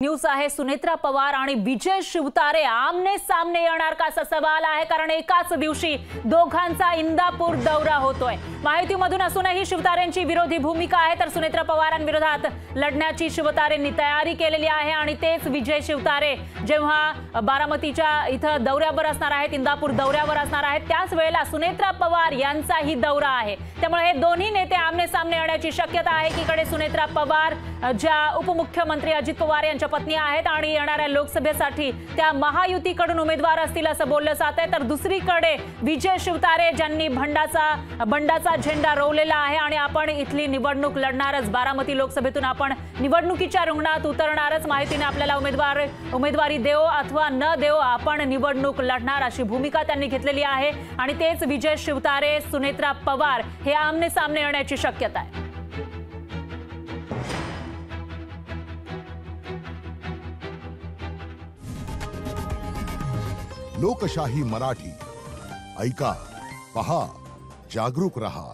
News आहे। सुनेत्रा पवार आणि विजय शिवतारे आमने सामने येणार का असा सवाल आहे, कारण एकाच दिवशी दोघांचा इंदापूर दौरा होतोय। माहितीमधून असूनही शिवतारेंची विरोधी भूमिका आहे, तर सुनेत्रा पवारांविरोधात लढण्याची शिवतारेंनी तयारी केलेली आहे। आणि तेच विजय शिवतारे जेव्हा बारामतीच्या इथं दौऱ्यावर असणार आहेत, इंदापूर दौऱ्यावर असणार आहेत, त्याच वेळेला सुनेत्रा पवार यांचाही दौरा आहे। त्यामुळे हे दोन्ही नेते आमने सामने येण्याची शक्यता आहे। एकीकडे सुनेत्रा पवार ज्या उपमुख्यमंत्री अजित पवार यांच्या पत्नी आहेत आणि येणाऱ्या लोकसभेसाठी त्या महायुतीकडून उमेदवार असतील असं बोललं जात आहे, तर दुसरीकडे विजय शिवतारे ज्यांनी बंडाचा झेंडा रोवलेला आहे आणि आपण इथली निवडणूक लढणारच, बारामती लोकसभेतून आपण निवडणुकीच्या रिंगणात उतरणारच, माहितीने आपल्याला उमेदवारी देव अथवा न देव आपण निवडणूक लढणार अशी भूमिका त्यांनी घेतलेली आहे। आणि तेच विजय शिवतारे सुनेत्रा पवार हे आमने सामने येण्याची शक्यता आहे। लोकशाही मराठी ऐका, पहा, जागरूक रहा।